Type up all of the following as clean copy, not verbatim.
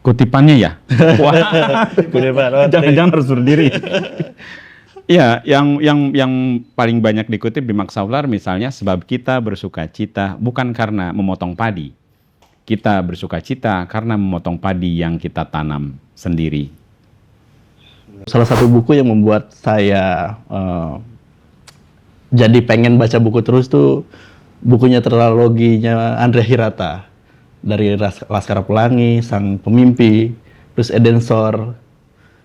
Kutipannya ya? Wah, jangan-jangan harus berdiri. Iya, yang paling banyak dikutip di Maksavlar misalnya, sebab kita bersukacita bukan karena memotong padi. Kita bersukacita karena memotong padi yang kita tanam sendiri. Salah satu buku yang membuat saya jadi pengen baca buku terus tuh bukunya Tetraloginya Andrea Hirata. Dari Laskar Pelangi, Sang Pemimpi, terus Edensor.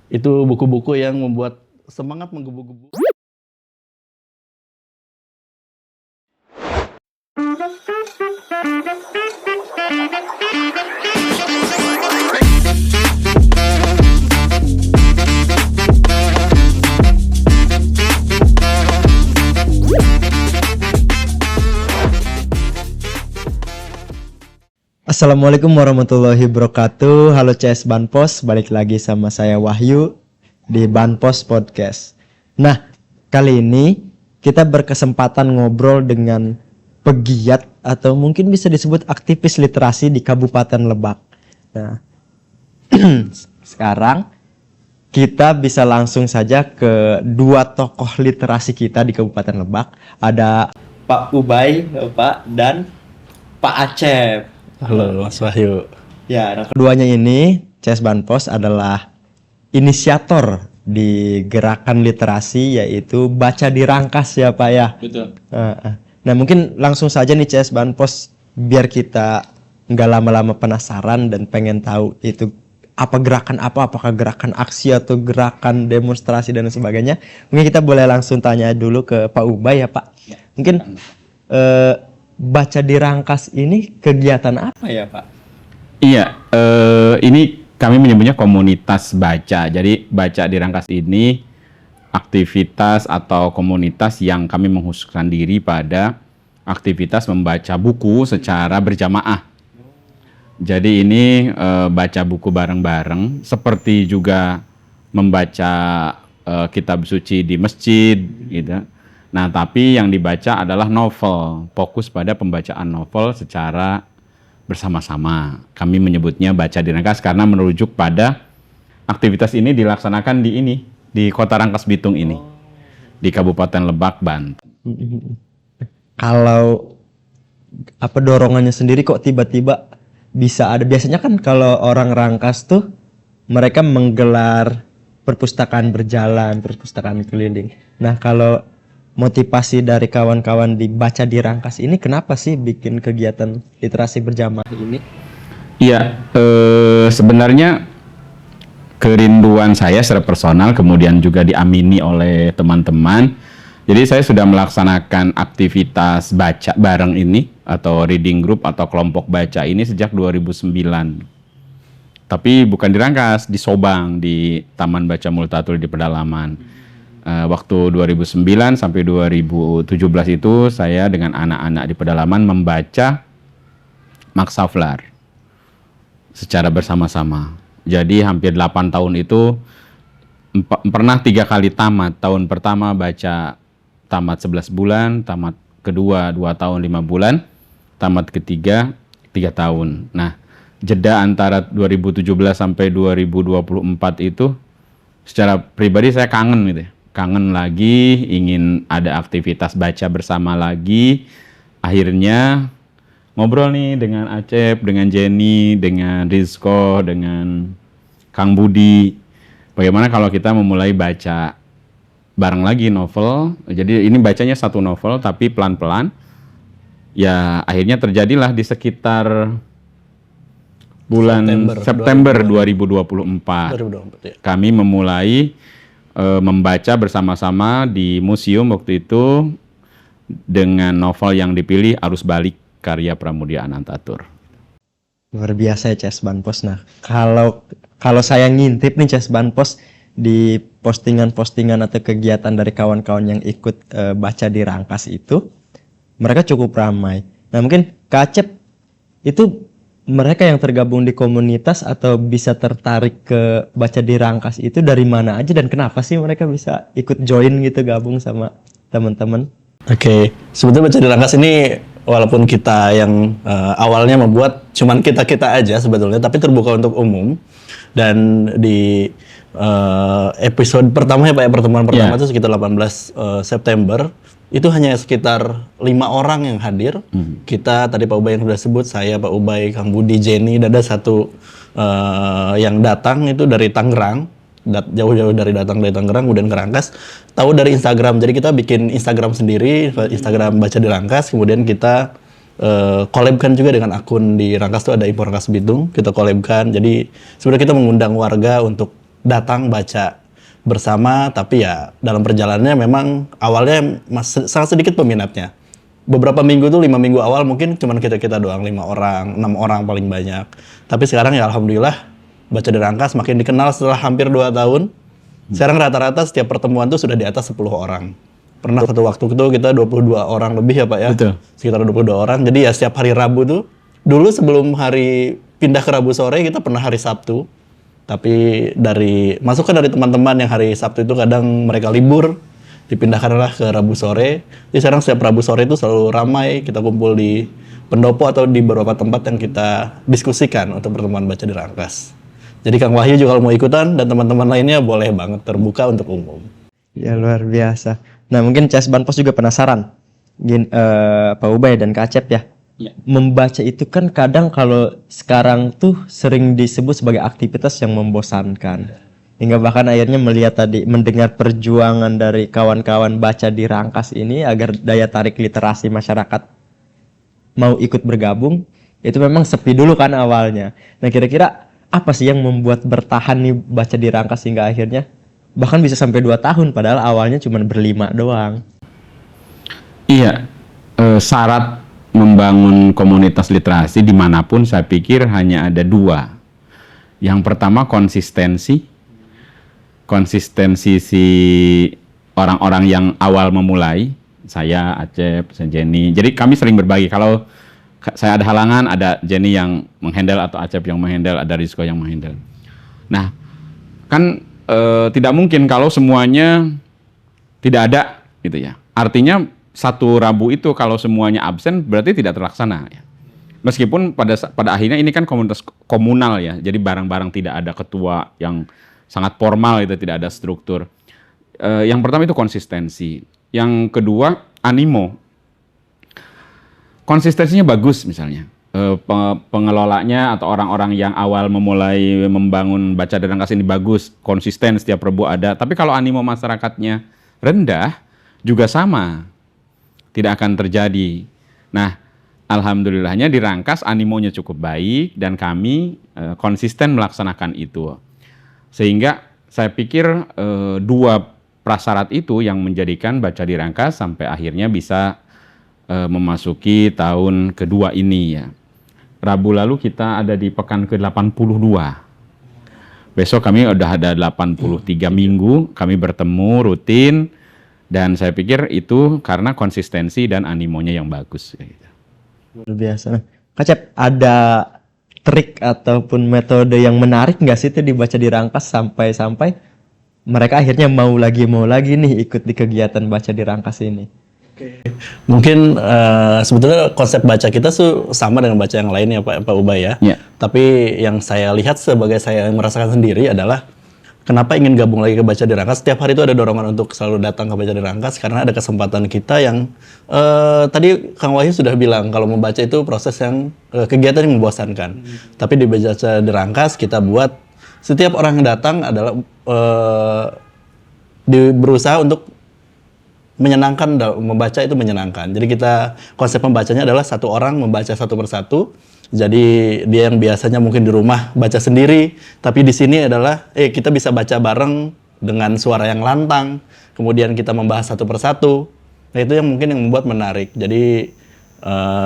Itu buku-buku yang membuat semangat menggebu-gebu. Assalamualaikum warahmatullahi wabarakatuh. Halo CS Banpos, balik lagi sama saya Wahyu di Banpos Podcast. Nah, kali ini kita berkesempatan ngobrol dengan pegiat atau mungkin bisa disebut aktivis literasi di Kabupaten Lebak. Nah, sekarang kita bisa langsung saja ke dua tokoh literasi kita di Kabupaten Lebak. Ada Pak Ubay, Pak, dan Pak Acep. Halo Mas Wahyu. Ya, nah keduanya ini CS Banpos adalah inisiator di gerakan literasi yaitu Baca Dirangkas ya Pak ya. Betul. Nah mungkin langsung saja nih CS Banpos biar kita nggak lama-lama penasaran dan pengen tahu itu apa gerakan apa, apakah gerakan aksi atau gerakan demonstrasi dan sebagainya. Mungkin kita boleh langsung tanya dulu ke Pak Ubay ya Pak. Mungkin Baca Dirangkas ini kegiatan apa ya Pak? Iya, ini kami menyebutnya komunitas baca. Jadi Baca Dirangkas ini aktivitas atau komunitas yang kami mengkhususkan diri pada aktivitas membaca buku secara berjamaah. Jadi ini baca buku bareng-bareng, seperti juga membaca kitab suci di masjid, gitu. Nah, tapi yang dibaca adalah novel, fokus pada pembacaan novel secara bersama-sama. Kami menyebutnya Baca Dirangkas karena merujuk pada aktivitas ini dilaksanakan di Kota Rangkas Bitung ini, di Kabupaten Lebak, Banten. Kalau apa dorongannya sendiri kok tiba-tiba bisa ada? Biasanya kan kalau orang Rangkas tuh mereka menggelar perpustakaan berjalan, perpustakaan keliling. Nah, kalau motivasi dari kawan-kawan di Baca Dirangkas ini kenapa sih bikin kegiatan literasi berjamaah ini? Iya, sebenarnya kerinduan saya secara personal kemudian juga diamini oleh teman-teman. Jadi saya sudah melaksanakan aktivitas baca bareng ini atau reading group atau kelompok baca ini sejak 2009. Tapi bukan di Rangkas, di Sobang, di Taman Baca Multatul di Pedalaman. Waktu 2009 sampai 2017 itu saya dengan anak-anak di pedalaman membaca Maksavlar secara bersama-sama. Jadi hampir 8 tahun itu pernah 3 kali tamat. Tahun pertama baca tamat 11 bulan, tamat kedua 2 tahun 5 bulan, tamat ketiga 3 tahun. Nah, jeda antara 2017 sampai 2024 itu secara pribadi saya kangen gitu ya. Kangen lagi, ingin ada aktivitas baca bersama lagi. Akhirnya ngobrol nih dengan Acep, dengan Jenny, dengan Rizko, dengan Kang Budi. Bagaimana kalau kita memulai baca bareng lagi novel. Jadi ini bacanya satu novel tapi pelan-pelan. Ya akhirnya terjadilah di sekitar bulan September 2024. Ya. Kami memulai membaca bersama-sama di museum waktu itu dengan novel yang dipilih Arus Balik karya Pramudia Anantatur. Luar biasa ya CS Banpos. Nah, kalau saya ngintip nih CS Banpos di postingan-postingan atau kegiatan dari kawan-kawan yang ikut Baca Dirangkas itu, mereka cukup ramai. Nah, mungkin Kak Acep itu mereka yang tergabung di komunitas atau bisa tertarik ke Baca Dirangkas itu dari mana aja dan kenapa sih mereka bisa ikut join gitu gabung sama teman-teman? Oke, sebetulnya Baca Dirangkas ini walaupun kita yang awalnya membuat cuman kita-kita aja sebetulnya, tapi terbuka untuk umum. Dan di episode pertama ya Pak, pertemuan pertama itu sekitar 18 September, itu hanya sekitar 5 orang yang hadir. Kita tadi Pak Ubay yang sudah sebut, saya, Pak Ubay, Kang Budi, Jenny, dan ada satu yang datang itu dari Tangerang, jauh-jauh dari Tangerang, kemudian ke Rangkas, tahu dari Instagram. Jadi kita bikin Instagram sendiri, Instagram Baca di Rangkas, kemudian kita collabkan juga dengan akun di Rangkas tuh ada Info Rangkas Bitung, kita collabkan. Jadi sebenarnya kita mengundang warga untuk datang baca bersama, tapi ya dalam perjalanannya memang awalnya sangat sedikit peminatnya. Beberapa minggu tuh 5 minggu awal mungkin cuman kita doang, 5 orang, 6 orang paling banyak. Tapi sekarang ya alhamdulillah Baca di Rangkas makin dikenal setelah hampir 2 tahun. Sekarang rata-rata setiap pertemuan tuh sudah di atas 10 orang. Pernah satu waktu itu kita 22 orang lebih ya Pak ya. Betul. Sekitar 22 orang. Jadi ya setiap hari Rabu tuh, dulu sebelum hari pindah ke Rabu sore kita pernah hari Sabtu. Tapi masukan dari teman-teman yang hari Sabtu itu kadang mereka libur, dipindahkanlah ke Rabu sore. Jadi sekarang setiap Rabu sore itu selalu ramai, kita kumpul di pendopo atau di beberapa tempat yang kita diskusikan untuk pertemuan Baca di Rangkas. Jadi Kang Wahyu juga kalau mau ikutan dan teman-teman lainnya boleh banget, terbuka untuk umum. Ya luar biasa. Nah mungkin CS Banpos juga penasaran, Pak Ubay dan Kak Acep ya. Membaca itu kan kadang kalau sekarang tuh sering disebut sebagai aktivitas yang membosankan. Hingga bahkan akhirnya mendengar perjuangan dari kawan-kawan Baca di Rangkas ini agar daya tarik literasi masyarakat mau ikut bergabung, itu memang sepi dulu kan awalnya. Nah kira-kira apa sih yang membuat bertahan nih Baca di Rangkas hingga akhirnya bahkan bisa sampai 2 tahun padahal awalnya cuma berlima doang? Iya, syarat membangun komunitas literasi dimanapun saya pikir hanya ada 2. Yang pertama konsistensi si orang-orang yang awal memulai, saya, Acep, saya Jenny. Jadi kami sering berbagi, kalau saya ada halangan, ada Jenny yang menghandle atau Acep yang menghandle, ada Rizko yang menghandle. Nah, kan tidak mungkin kalau semuanya tidak ada gitu ya. Artinya satu Rabu itu kalau semuanya absen berarti tidak terlaksana ya. Meskipun pada akhirnya ini kan komunitas komunal ya. Jadi barang-barang tidak ada ketua yang sangat formal, itu tidak ada struktur. Yang pertama itu konsistensi. Yang kedua animo. Konsistensinya bagus misalnya. Pengelolanya atau orang-orang yang awal memulai membangun Baca di Rangkas ini bagus, konsisten setiap Rabu ada. Tapi kalau animo masyarakatnya rendah juga sama, tidak akan terjadi. Nah, alhamdulillahnya di Rangkas animonya cukup baik dan kami konsisten melaksanakan itu. Sehingga saya pikir 2 prasyarat itu yang menjadikan Baca di Rangkas sampai akhirnya bisa memasuki tahun kedua ini ya. Rabu lalu kita ada di pekan ke-82. Besok kami udah ada 83 minggu, kami bertemu rutin, dan saya pikir itu karena konsistensi dan animonya yang bagus. Luar biasa. Nah, Kak Cep, ada trik ataupun metode yang menarik nggak sih itu dibaca di Rangkas sampai mereka akhirnya mau lagi nih ikut di kegiatan Baca di Rangkas ini? Mungkin sebetulnya konsep baca kita tuh sama dengan baca yang lain ya Pak Ubay ya. Tapi yang saya lihat sebagai saya merasakan sendiri adalah kenapa ingin gabung lagi ke Baca di Rangkas. Setiap hari itu ada dorongan untuk selalu datang ke Baca di Rangkas karena ada kesempatan kita yang tadi Kang Wahyu sudah bilang kalau membaca itu proses yang kegiatan yang membosankan. Tapi di Baca di Rangkas kita buat setiap orang yang datang adalah berusaha untuk menyenangkan, membaca itu menyenangkan. Jadi kita konsep membacanya adalah satu orang membaca satu persatu. Jadi dia yang biasanya mungkin di rumah baca sendiri, tapi di sini adalah kita bisa baca bareng dengan suara yang lantang. Kemudian kita membahas satu persatu. Nah itu yang mungkin yang membuat menarik. Jadi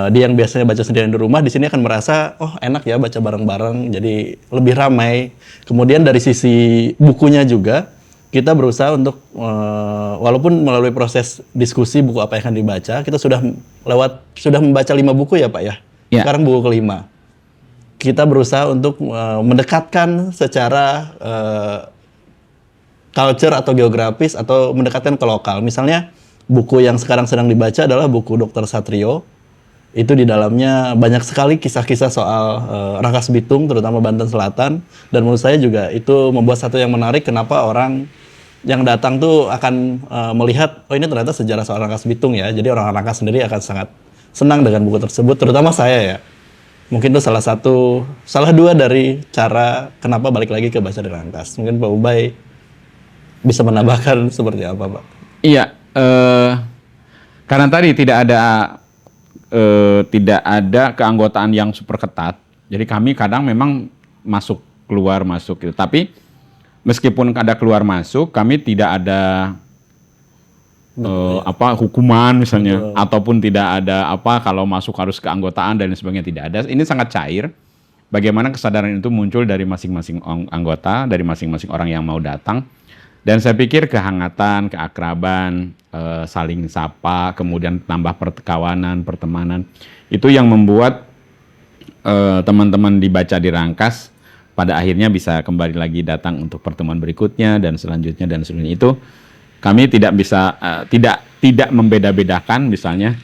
dia yang biasanya baca sendirian di rumah di sini akan merasa oh enak ya baca bareng-bareng. Jadi lebih ramai. Kemudian dari sisi bukunya juga kita berusaha untuk walaupun melalui proses diskusi buku apa yang akan dibaca, kita sudah membaca 5 buku ya Pak ya. Sekarang buku ke-5. Kita berusaha untuk mendekatkan secara culture atau geografis atau mendekatkan ke lokal. Misalnya buku yang sekarang sedang dibaca adalah buku Dr. Satrio. Itu di dalamnya banyak sekali kisah-kisah soal Rangkas Bitung, terutama Banten Selatan. Dan menurut saya juga itu membuat satu yang menarik kenapa orang yang datang tuh akan melihat, oh ini ternyata sejarah soal Rangkas Bitung ya. Jadi orang Rangkas sendiri akan sangat senang dengan buku tersebut, terutama saya ya. Mungkin itu salah dua dari cara kenapa balik lagi ke Baca di Rangkas. Mungkin Pak Ubay bisa menambahkan seperti apa, Pak? Iya, karena tadi tidak ada keanggotaan yang super ketat. Jadi kami kadang memang masuk gitu. Tapi meskipun ada keluar masuk, kami tidak ada hukuman misalnya, ataupun tidak ada kalau masuk harus keanggotaan dan sebagainya, tidak ada. Ini sangat cair. Bagaimana kesadaran itu muncul dari masing-masing anggota, dari masing-masing orang yang mau datang. Dan saya pikir kehangatan, keakraban, saling sapa, kemudian tambah perkawanan, pertemanan, itu yang membuat teman-teman dibaca di Rangkas pada akhirnya bisa kembali lagi datang untuk pertemuan berikutnya dan selanjutnya itu kami tidak bisa tidak membeda-bedakan misalnya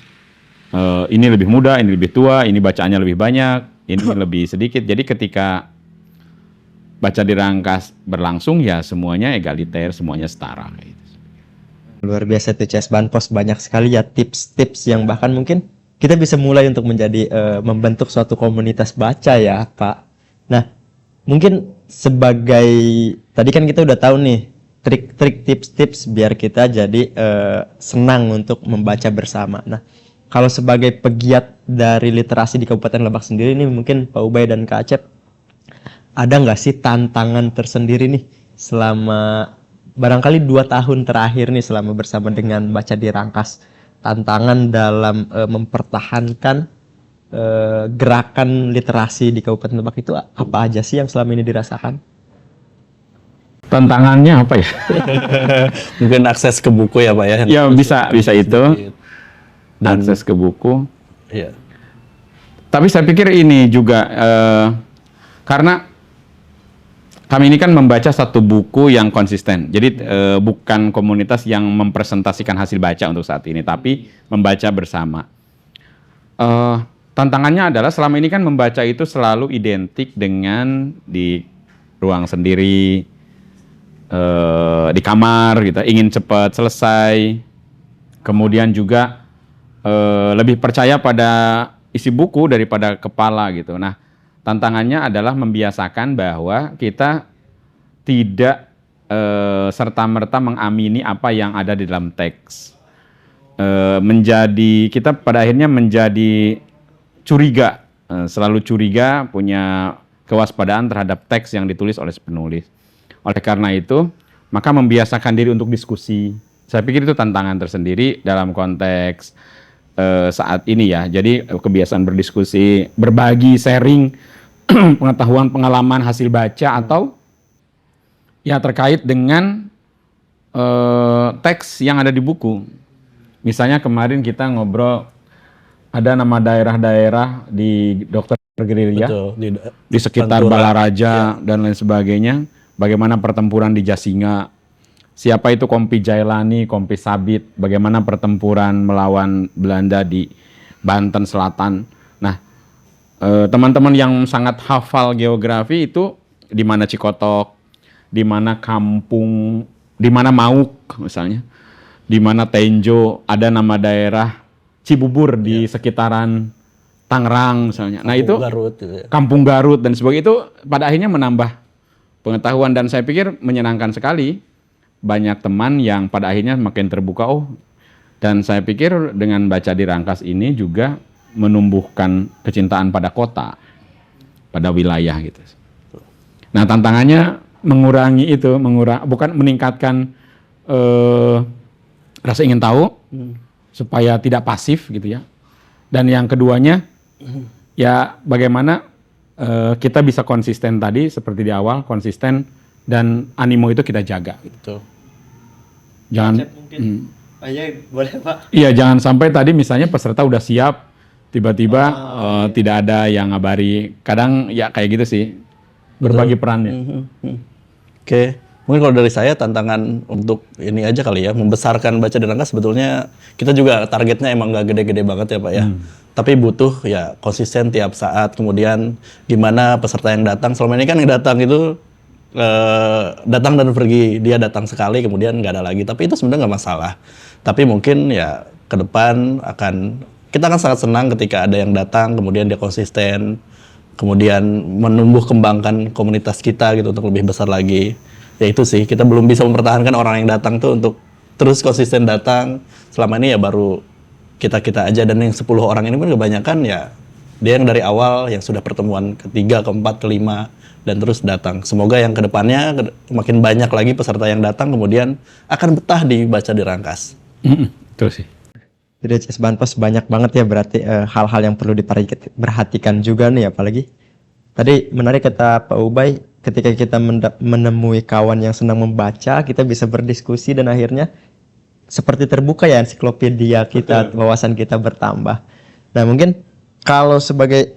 ini lebih muda, ini lebih tua, ini bacaannya lebih banyak, ini lebih sedikit. Jadi ketika Baca di Rangkas berlangsung ya semuanya egaliter, semuanya setara. Luar biasa tuh Ces Banpos, banyak sekali ya tips-tips yang bahkan mungkin kita bisa mulai untuk menjadi membentuk suatu komunitas baca ya Pak. Nah mungkin sebagai tadi kan kita udah tahu nih trik-trik tips-tips biar kita jadi senang untuk membaca bersama. Nah kalau sebagai pegiat dari literasi di Kabupaten Lebak sendiri nih mungkin Pak Ubay dan Kak Acep, ada nggak sih tantangan tersendiri nih selama barangkali 2 tahun terakhir nih selama bersama dengan Baca di Rangkas, tantangan dalam mempertahankan gerakan literasi di Kabupaten Lebak itu apa aja sih yang selama ini dirasakan? Tantangannya apa ya? Mungkin akses ke buku ya Pak ya? Ya bisa itu, dan akses ke buku. Iya. Tapi saya pikir ini juga karena kami ini kan membaca satu buku yang konsisten. Jadi bukan komunitas yang mempresentasikan hasil baca untuk saat ini, tapi membaca bersama. Tantangannya adalah selama ini kan membaca itu selalu identik dengan di ruang sendiri, di kamar gitu, ingin cepat selesai. Kemudian juga lebih percaya pada isi buku daripada kepala gitu. Nah, tantangannya adalah membiasakan bahwa kita tidak serta-merta mengamini apa yang ada di dalam teks. Kita pada akhirnya menjadi curiga, selalu curiga, punya kewaspadaan terhadap teks yang ditulis oleh penulis. Oleh karena itu, maka membiasakan diri untuk diskusi. Saya pikir itu tantangan tersendiri dalam konteks saat ini ya. Jadi kebiasaan berdiskusi, berbagi, sharing pengetahuan, pengalaman, hasil baca atau ya terkait dengan teks yang ada di buku. Misalnya kemarin kita ngobrol ada nama daerah-daerah di Dr. Gerilya, di sekitar Balaraja dan lain sebagainya. Bagaimana pertempuran di Jasinga, siapa itu Kompi Jailani, Kompi Sabit, bagaimana pertempuran melawan Belanda di Banten Selatan. Nah, teman-teman yang sangat hafal geografi itu di mana Cikotok, di mana Kampung, di mana Mauk misalnya, di mana Tenjo, ada nama daerah Cibubur di sekitaran Tangerang misalnya. Nah itu Garut, gitu ya. Kampung Garut dan sebagainya, itu pada akhirnya menambah pengetahuan dan saya pikir menyenangkan sekali. Banyak teman yang pada akhirnya makin terbuka, dan saya pikir dengan Baca di Rangkas ini juga menumbuhkan kecintaan pada kota, pada wilayah gitu. Nah tantangannya mengurangi itu, bukan meningkatkan rasa ingin tahu supaya tidak pasif gitu ya. Dan yang keduanya ya bagaimana kita bisa konsisten tadi seperti di awal, konsisten dan animo itu kita jaga. Gitu. Jangan boleh Pak. Iya, jangan sampai tadi misalnya peserta udah siap, tiba-tiba tidak ada yang ngabari. Kadang ya kayak gitu sih, berbagi perannya. Oke. Mungkin kalau dari saya tantangan untuk ini aja kali ya, membesarkan baca di rangkas sebetulnya kita juga targetnya emang nggak gede-gede banget ya Pak ya. Tapi butuh ya konsisten tiap saat, kemudian gimana peserta yang datang, selama ini kan yang datang itu datang dan pergi, dia datang sekali kemudian nggak ada lagi, tapi itu sebenarnya nggak masalah. Tapi mungkin ya ke depan kita akan sangat senang ketika ada yang datang, kemudian dia konsisten, kemudian menumbuh kembangkan komunitas kita gitu untuk lebih besar lagi. Ya itu sih, kita belum bisa mempertahankan orang yang datang tuh untuk terus konsisten datang. Selama ini ya baru kita-kita aja, dan yang 10 orang ini pun kebanyakan ya dia yang dari awal yang sudah pertemuan ketiga, keempat, kelima dan terus datang. Semoga yang kedepannya makin banyak lagi peserta yang datang kemudian akan betah dibaca di Rangkas. Betul sih. Jadi CS Banpos banyak banget ya berarti hal-hal yang perlu diperhatikan juga nih, apalagi tadi menarik kata Pak Ubay, ketika kita menemui kawan yang senang membaca, kita bisa berdiskusi dan akhirnya seperti terbuka ya ensiklopedia kita, wawasan kita bertambah. Nah mungkin kalau sebagai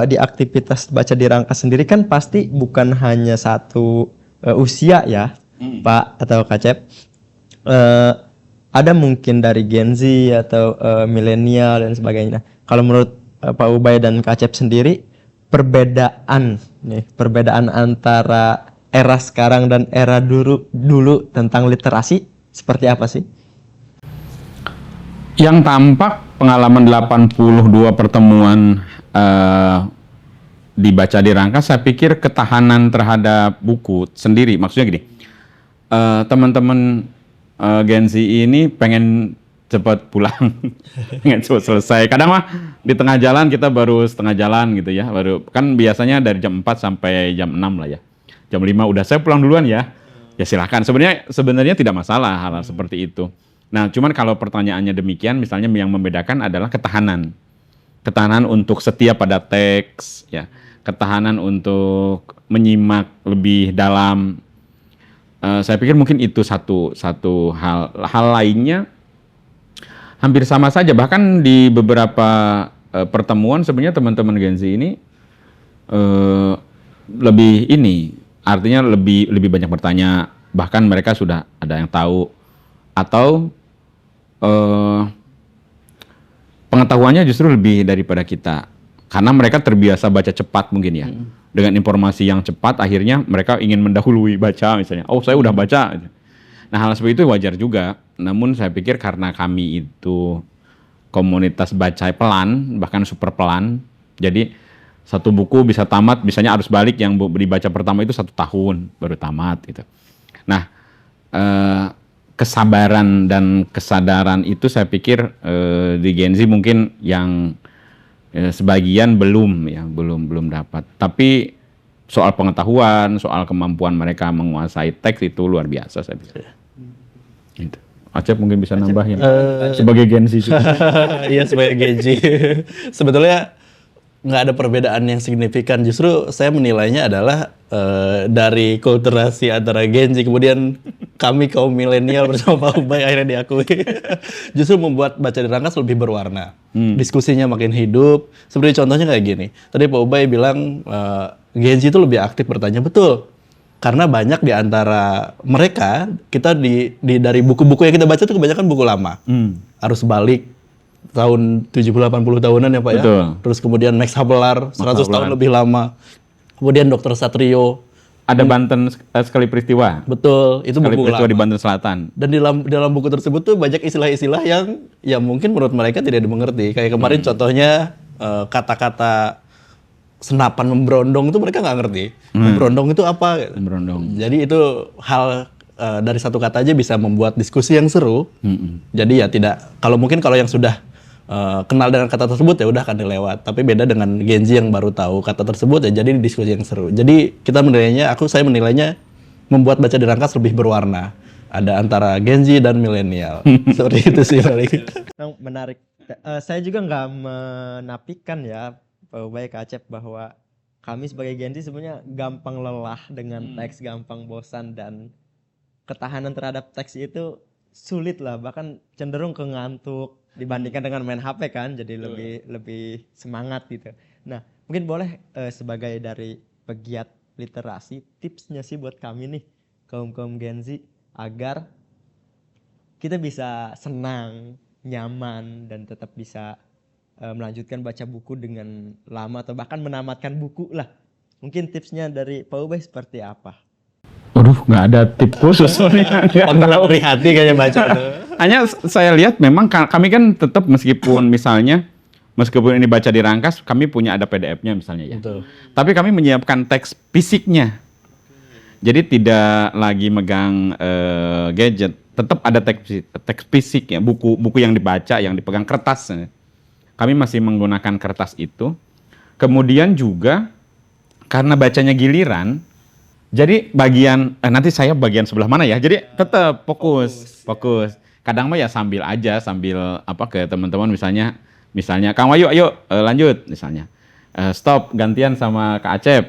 di aktivitas baca di Rangkas sendiri kan pasti bukan hanya satu usia ya, Pak atau Kak Cep. Ada mungkin dari Gen Z atau milenial dan sebagainya. Kalau menurut Pak Ubay dan Kak Cep sendiri, perbedaan antara era sekarang dan era dulu tentang literasi seperti apa sih? Yang tampak pengalaman 82 pertemuan dibaca di Rangkas, saya pikir ketahanan terhadap buku sendiri. Maksudnya gini, teman-teman Gen Z ini pengen cepat pulang, pengen cepat selesai. Kadang mah di tengah jalan kita baru setengah jalan gitu ya, baru kan biasanya dari jam 4 sampai jam 6 lah ya. Jam 5 udah saya pulang duluan ya. Ya silakan. Sebenarnya tidak masalah hal seperti itu. Nah, cuman kalau pertanyaannya demikian, misalnya yang membedakan adalah ketahanan. Ketahanan untuk setia pada teks ya. Ketahanan untuk menyimak lebih dalam. Saya pikir mungkin itu satu hal lainnya hampir sama saja. Bahkan di beberapa pertemuan sebenarnya teman-teman Gen Z ini artinya lebih banyak bertanya, bahkan mereka sudah ada yang tahu atau pengetahuannya justru lebih daripada kita, karena mereka terbiasa baca cepat mungkin ya. Dengan informasi yang cepat akhirnya mereka ingin mendahului baca misalnya. Oh, saya udah baca. Nah, hal seperti itu wajar juga. Namun saya pikir karena kami itu komunitas baca pelan, bahkan super pelan. Jadi satu buku bisa tamat, misalnya arus balik yang dibaca pertama itu 1 tahun baru tamat gitu. Nah, kesabaran dan kesadaran itu saya pikir di Gen Z mungkin yang sebagian belum dapat. Tapi soal pengetahuan, soal kemampuan mereka menguasai teks itu luar biasa saya pikir. Gitu. Acep mungkin bisa nambahin sebagai Gen Z juga. Iya, sebagai Gen Z. Sebetulnya nggak ada perbedaan yang signifikan. Justru saya menilainya adalah dari kulturasi antara Gen Z kemudian kami kaum milenial bersama Pak Ubay akhirnya diakui justru membuat baca di Rangkas lebih berwarna. Diskusinya makin hidup. Seperti contohnya kayak gini. Tadi Pak Ubay bilang Gen Z itu lebih aktif bertanya. Betul. Karena banyak di antara mereka kita dari buku-buku yang kita baca itu kebanyakan buku lama. Arus balik tahun 70-80 tahunan ya Pak. Betul. Ya. Terus kemudian Max Havelaar 100 tahun lebih lama. Kemudian Dr. Satrio. Ada Banten sekali peristiwa. Betul, itu Sekali buku peristiwa lama. di Banten Selatan. Dan dalam buku tersebut tuh banyak istilah-istilah yang mungkin menurut mereka tidak dimengerti. Kayak kemarin contohnya kata-kata senapan memberondong itu mereka nggak ngerti. Memberondong itu apa? Memberondong. Jadi itu hal dari satu kata aja bisa membuat diskusi yang seru. Jadi ya kalau yang sudah kenal dengan kata tersebut ya udah akan dilewat. Tapi beda dengan Gen Z yang baru tahu kata tersebut ya jadi diskusi yang seru. Jadi saya menilainya membuat baca di Rangkas lebih berwarna. Ada antara Gen Z dan milenial. Seperti itu sih paling. Menarik. Saya juga nggak menafikan ya Pak Ubay, Kak Acep, bahwa kami sebagai Gen Z sebenarnya gampang lelah dengan teks, gampang bosan, dan ketahanan terhadap teks itu sulit lah, bahkan cenderung ke ngantuk dibandingkan dengan main HP kan, jadi lebih semangat gitu. Nah, mungkin boleh sebagai dari pegiat literasi, tipsnya sih buat kami nih, kaum Gen Z agar kita bisa senang, nyaman, dan tetap bisa melanjutkan baca buku dengan lama atau bahkan menamatkan buku lah. Mungkin tipsnya dari Pak Ubay seperti apa? Waduh, nggak ada tip khusus soalnya. Pengalaman hati kayaknya baca tuh. Hanya saya lihat memang kami kan tetap meskipun ini baca di Rangkas, kami punya ada PDF-nya misalnya ya. Betul. Tapi kami menyiapkan teks fisiknya. Jadi tidak lagi megang gadget, tetap ada teks fisik ya, buku yang dibaca, yang dipegang kertas. Kami masih menggunakan kertas itu. Kemudian juga karena bacanya giliran, jadi nanti saya bagian sebelah mana ya? Jadi tetap fokus. Kadang mah ya sambil ke teman-teman misalnya Kang Wayu ayo lanjut misalnya. Stop gantian sama Kak Acep.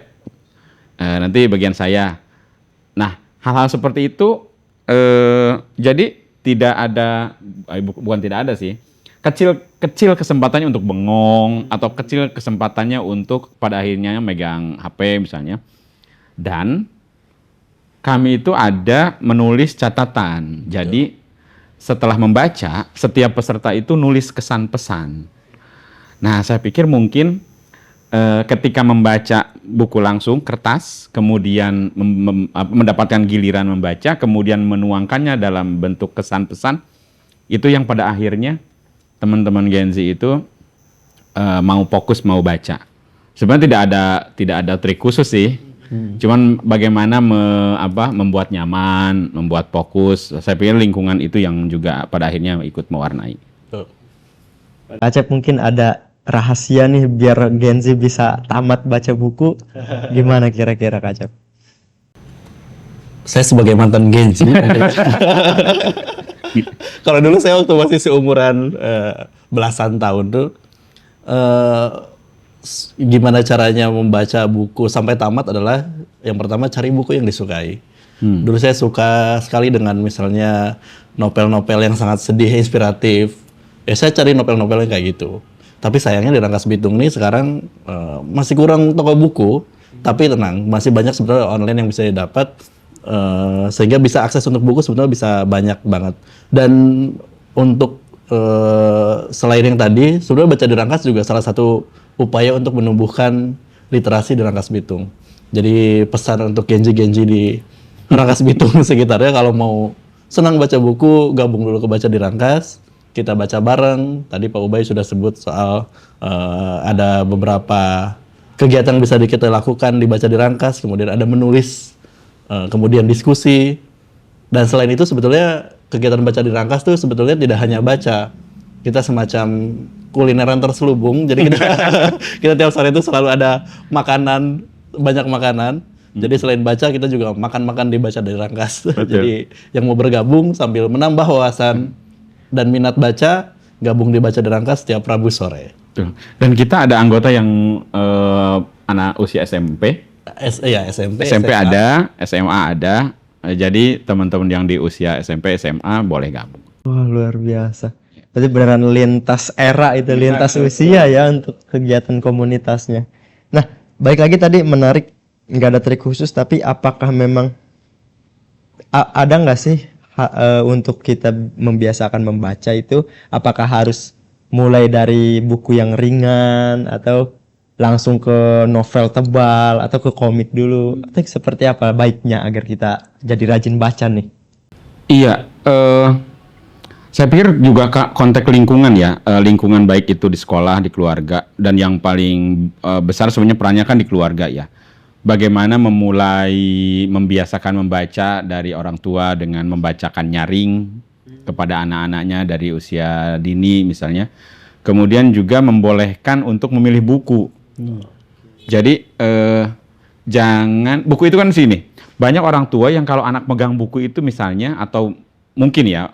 Nanti bagian saya. Nah, hal-hal seperti itu jadi tidak ada bukan tidak ada sih. Kecil kesempatannya untuk bengong atau kecil kesempatannya untuk pada akhirnya megang HP misalnya. Dan kami itu ada menulis catatan. Jadi setelah membaca, setiap peserta itu nulis kesan pesan. Nah, saya pikir mungkin ketika membaca buku langsung kertas, kemudian mendapatkan giliran membaca, kemudian menuangkannya dalam bentuk kesan pesan, itu yang pada akhirnya teman-teman Gen Z itu mau fokus mau baca. Sebenarnya tidak ada trik khusus sih. Cuman bagaimana membuat nyaman, membuat fokus. Saya pikir lingkungan itu yang juga pada akhirnya ikut mewarnai. Acep mungkin ada rahasia nih biar Gen Z bisa tamat baca buku. Gimana kira-kira Kak Acep? Saya sebagai mantan Gen Z. Kalau dulu saya waktu masih seumuran belasan tahun tuh, gimana caranya membaca buku sampai tamat adalah yang pertama cari buku yang disukai. Dulu saya suka sekali dengan misalnya novel-novel yang sangat sedih, inspiratif. Ya saya cari novel-novel yang kayak gitu. Tapi sayangnya di Rangkas Bitung nih sekarang masih kurang toko buku. Tapi tenang, masih banyak sebenarnya online yang bisa didapat. Sehingga bisa akses untuk buku sebetulnya bisa banyak banget. Dan untuk selain yang tadi, sebenarnya baca di Rangkas juga salah satu upaya untuk menumbuhkan literasi di Rangkas Bitung. Jadi pesan untuk genji-genji di Rangkas Bitung sekitarnya, kalau mau senang baca buku, gabung dulu ke Baca di Rangkas. Kita baca bareng. Tadi Pak Ubay sudah sebut soal ada beberapa kegiatan yang bisa kita lakukan di Baca di Rangkas. Kemudian ada menulis, kemudian diskusi. Dan selain itu sebetulnya kegiatan Baca di Rangkas tuh sebetulnya tidak hanya baca. Kita semacam kulineran terselubung. Jadi kita tiap sore itu selalu ada makanan, banyak makanan. Jadi selain baca kita juga makan-makan di Baca di Rangkas. Jadi yang mau bergabung sambil menambah wawasan dan minat baca, gabung di Baca di Rangkas setiap Rabu sore. Dan kita ada anggota yang anak usia SMP. SMP SMP ada, SMA ada. Jadi teman-teman yang di usia SMP, SMA boleh gabung. Wah, luar biasa. Berarti beneran lintas era itu, lintas usia ya untuk kegiatan komunitasnya. Nah, baik lagi tadi menarik, nggak ada trik khusus, tapi apakah memang ada nggak sih untuk kita membiasakan membaca itu, apakah harus mulai dari buku yang ringan atau langsung ke novel tebal atau ke komik dulu, atau seperti apa baiknya agar kita jadi rajin baca nih? Iya, saya pikir juga konteks lingkungan ya, lingkungan baik itu di sekolah, di keluarga, dan yang paling besar sebenarnya perannya kan di keluarga ya. Bagaimana memulai membiasakan membaca dari orang tua dengan membacakan nyaring kepada anak-anaknya dari usia dini misalnya. Kemudian juga membolehkan untuk memilih buku. Jadi jangan, buku itu kan sini. Banyak orang tua yang kalau anak megang buku itu misalnya, atau mungkin ya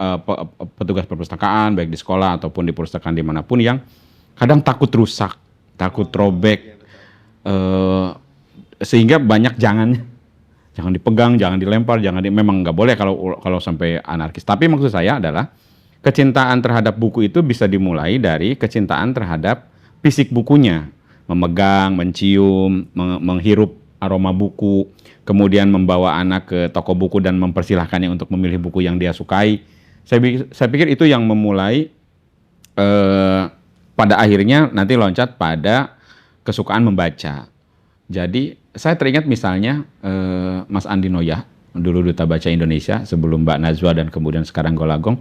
petugas perpustakaan baik di sekolah ataupun di perpustakaan dimanapun, yang kadang takut rusak, takut robek, sehingga banyak jangan dipegang, jangan dilempar, memang nggak boleh kalau sampai anarkis. Tapi maksud saya adalah kecintaan terhadap buku itu bisa dimulai dari kecintaan terhadap fisik bukunya, memegang, mencium, menghirup aroma buku, kemudian membawa anak ke toko buku dan mempersilahkannya untuk memilih buku yang dia sukai. Saya pikir itu yang memulai pada akhirnya nanti loncat pada kesukaan membaca. Jadi saya teringat misalnya Mas Andi Noyah, dulu Duta Baca Indonesia sebelum Mbak Najwa dan kemudian sekarang Golagong.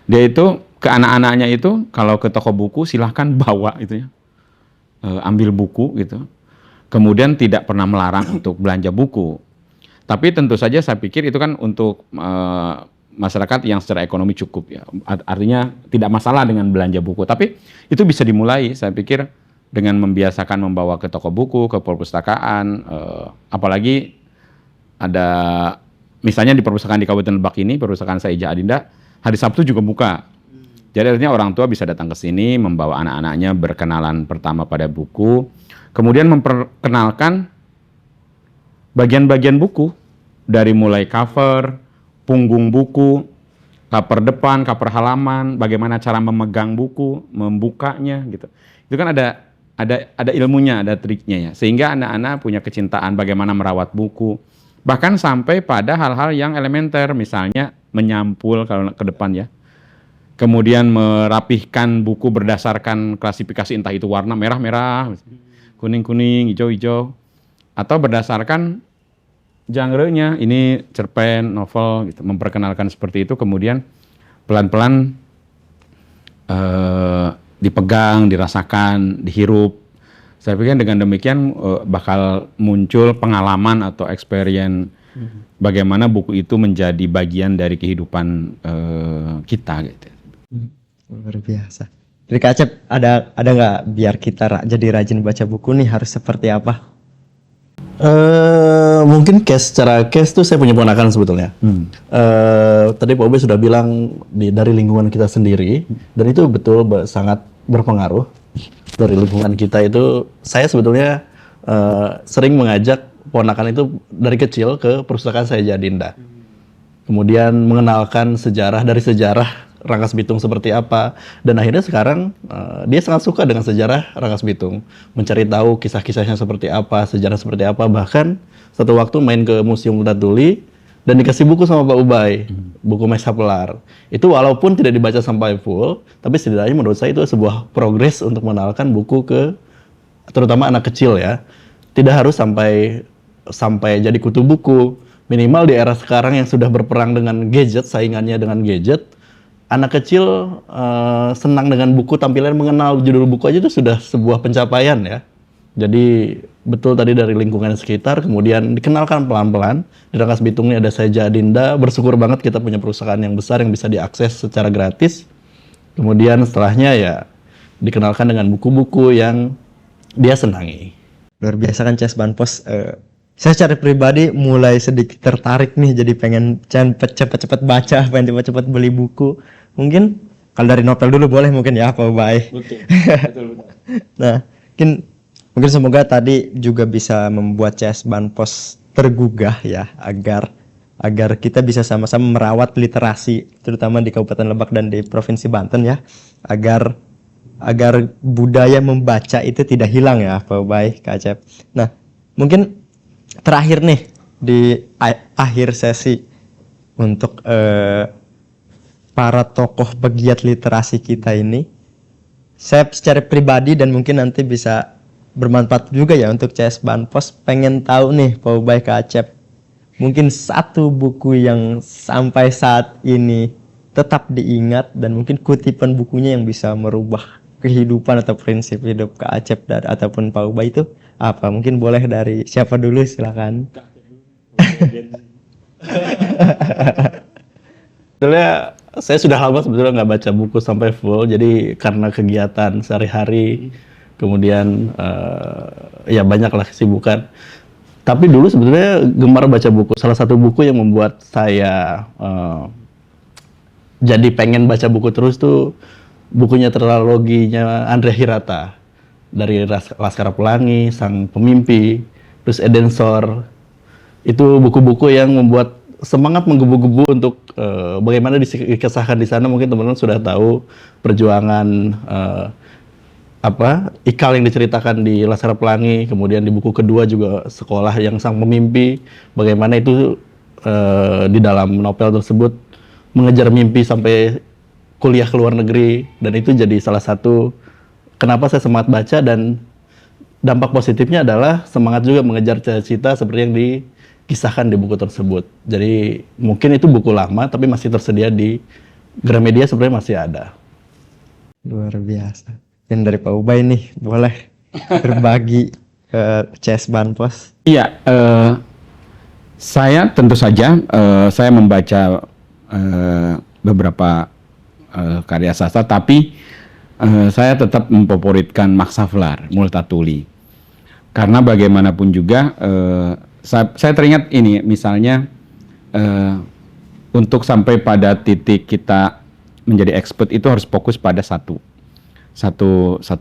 Dia itu ke anak-anaknya itu kalau ke toko buku silahkan bawa itu ya, ambil buku gitu. Kemudian tidak pernah melarang untuk belanja buku. Tapi tentu saja saya pikir itu kan untuk masyarakat yang secara ekonomi cukup ya. Artinya tidak masalah dengan belanja buku. Tapi itu bisa dimulai saya pikir dengan membiasakan membawa ke toko buku, ke perpustakaan. Apalagi ada misalnya di perpustakaan di Kabupaten Lebak ini, perpustakaan Saija Adinda, hari Sabtu juga buka. Jadi artinya orang tua bisa datang ke sini, membawa anak-anaknya berkenalan pertama pada buku, kemudian memperkenalkan bagian-bagian buku, dari mulai cover, punggung buku, cover depan, cover halaman, bagaimana cara memegang buku, membukanya gitu. Itu kan ada ilmunya, ada triknya ya. Sehingga anak-anak punya kecintaan bagaimana merawat buku. Bahkan sampai pada hal-hal yang elementer, misalnya menyampul kalau ke depan ya. Kemudian merapihkan buku berdasarkan klasifikasi entah itu warna merah-merah, kuning-kuning, hijau-hijau, atau berdasarkan genre-nya, ini cerpen, novel, gitu. Memperkenalkan seperti itu, kemudian pelan-pelan dipegang, dirasakan, dihirup. Saya pikir dengan demikian bakal muncul pengalaman atau experience bagaimana buku itu menjadi bagian dari kehidupan kita gitu. Luar biasa. Dari Kak Acep, ada nggak biar kita jadi rajin baca buku nih harus seperti apa? Mungkin secara case tuh saya punya ponakan sebetulnya. Tadi Pak Ube sudah bilang dari lingkungan kita sendiri, dan itu betul sangat berpengaruh. Dari lingkungan kita itu, saya sebetulnya sering mengajak ponakan itu dari kecil ke perpustakaan Saija Adinda. Kemudian mengenalkan dari sejarah Rangkas Bitung seperti apa, dan akhirnya sekarang dia sangat suka dengan sejarah Rangkas Bitung, mencari tahu kisah-kisahnya seperti apa, sejarah seperti apa. Bahkan satu waktu main ke Museum Benda Tuli dan dikasih buku sama Pak Ubay, buku Mes Hapelar. Itu walaupun tidak dibaca sampai full, tapi setidaknya menurut saya itu sebuah progres untuk mengenalkan buku ke terutama anak kecil ya. Tidak harus sampai jadi kutu buku. Minimal di era sekarang yang sudah berperang dengan gadget, saingannya dengan gadget, anak kecil senang dengan buku, tampilan mengenal judul buku aja itu sudah sebuah pencapaian ya. Jadi betul tadi dari lingkungan sekitar, kemudian dikenalkan pelan-pelan. Di Rangkas Bitung ini ada Saija Adinda, bersyukur banget kita punya perusahaan yang besar yang bisa diakses secara gratis. Kemudian setelahnya ya dikenalkan dengan buku-buku yang dia senangi. Luar biasa kan Ces Banpos. Saya secara pribadi mulai sedikit tertarik nih, jadi pengen cepet-cepet baca, pengen cepet-cepet beli buku. Mungkin kalau dari novel dulu boleh mungkin ya Pak Ubay. Betul. Nah, mungkin semoga tadi juga bisa membuat Ces Banpos tergugah ya, agar kita bisa sama-sama merawat literasi terutama di Kabupaten Lebak dan di Provinsi Banten ya, agar budaya membaca itu tidak hilang ya Pak Ubay, Kak Acep. Nah, mungkin terakhir nih di akhir sesi untuk para tokoh pegiat literasi kita ini, saya secara pribadi dan mungkin nanti bisa bermanfaat juga ya untuk Ces Banpos, pengen tahu nih Pak Ubay, Kak Acep, mungkin satu buku yang sampai saat ini tetap diingat dan mungkin kutipan bukunya yang bisa merubah kehidupan atau prinsip hidup Kak Acep ataupun Pak Ubay itu apa? Mungkin boleh dari siapa dulu, silakan. Sebetulnya saya sudah lama sebetulnya nggak baca buku sampai full, jadi karena kegiatan sehari-hari, kemudian ya banyaklah kesibukan. Tapi dulu sebetulnya gemar baca buku. Salah satu buku yang membuat saya jadi pengen baca buku terus tuh bukunya tetraloginya Andrea Hirata, dari Laskar Pelangi, Sang Pemimpi, terus Edensor. Itu buku-buku yang membuat semangat menggebu-gebu untuk bagaimana dikisahkan di sana. Mungkin teman-teman sudah tahu perjuangan Ikal yang diceritakan di Laskar Pelangi, kemudian di buku kedua juga Sekolah yang Sang Pemimpi, bagaimana itu di dalam novel tersebut mengejar mimpi sampai kuliah ke luar negeri, dan itu jadi salah satu kenapa saya semangat baca, dan dampak positifnya adalah semangat juga mengejar cita-cita seperti yang dikisahkan di buku tersebut. Jadi mungkin itu buku lama tapi masih tersedia di Gramedia, sebenarnya masih ada. Luar biasa. Dan dari Pak Ubay nih, boleh berbagi ke CS Banpos. Iya, saya tentu saja saya membaca beberapa karya sastra, tapi saya tetap memfavoritkan Max Havelaar, Multatuli. Karena bagaimanapun juga saya teringat ini, misalnya untuk sampai pada titik kita menjadi expert itu harus fokus pada satu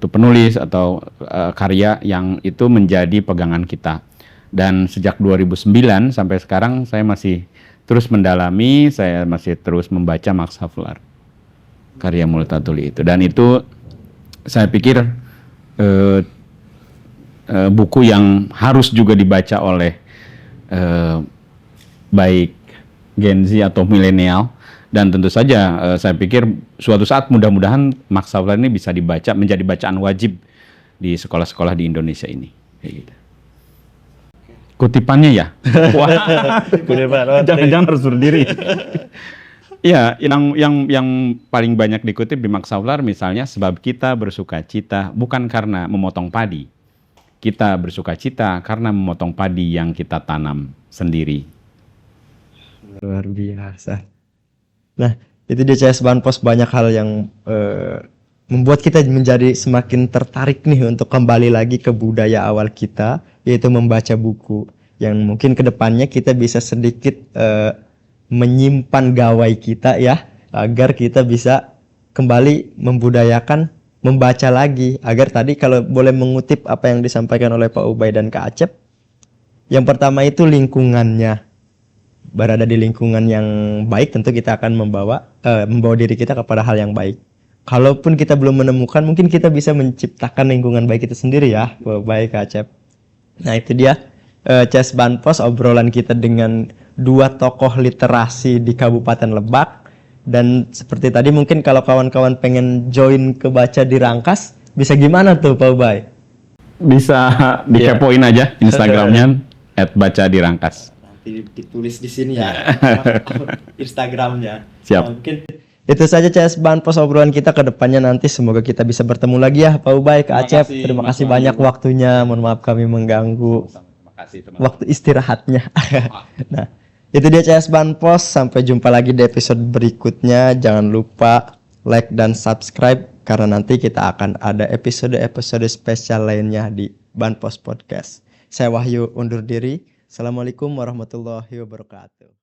penulis atau karya yang itu menjadi pegangan kita. Dan sejak 2009 sampai sekarang saya masih terus mendalami, saya masih terus membaca Max Havelaar, karya Multatuli itu. Dan itu saya pikir buku yang harus juga dibaca oleh baik Gen Z atau milenial. Dan tentu saja saya pikir suatu saat mudah-mudahan Max Havelaar ini bisa dibaca, menjadi bacaan wajib di sekolah-sekolah di Indonesia ini. Kayak gitu. Kutipannya ya? Wah, jangan-jangan harus berdiri. Ya, yang paling banyak dikutip di Max Havelaar misalnya, sebab kita bersukacita bukan karena memotong padi. Kita bersukacita karena memotong padi yang kita tanam sendiri. Luar biasa. Nah, itu di CS Banpos banyak hal yang membuat kita menjadi semakin tertarik nih untuk kembali lagi ke budaya awal kita, yaitu membaca buku. Yang mungkin kedepannya kita bisa sedikit menyimpan gawai kita ya, agar kita bisa kembali membudayakan membaca lagi. Agar tadi kalau boleh mengutip apa yang disampaikan oleh Pak Ubay dan Kak Acep, yang pertama itu lingkungannya. Berada di lingkungan yang baik, tentu kita akan membawa diri kita kepada hal yang baik. Kalaupun kita belum menemukan, mungkin kita bisa menciptakan lingkungan baik itu sendiri ya, baik Kak Acep. Nah itu dia CS Banpos, obrolan kita dengan dua tokoh literasi di Kabupaten Lebak. Dan seperti tadi mungkin kalau kawan-kawan pengen join ke Baca di Rangkas, bisa gimana tuh Pak Ubay? Bisa dikepoin aja Instagramnya @bacadirangkas. Ditulis di sini ya Instagramnya. Siap. Mungkin itu saja CS Banpos obrolan kita ke depannya nanti. Semoga kita bisa bertemu lagi ya Pak Ubay, Kak Acep. Terima kasih banyak waktunya. Mohon maaf kami mengganggu waktu istirahatnya. Nah, itu dia CS Banpos. Sampai jumpa lagi di episode berikutnya. Jangan lupa like dan subscribe karena nanti kita akan ada episode-episode spesial lainnya di Banpos Podcast. Saya Wahyu undur diri. Assalamualaikum warahmatullahi wabarakatuh.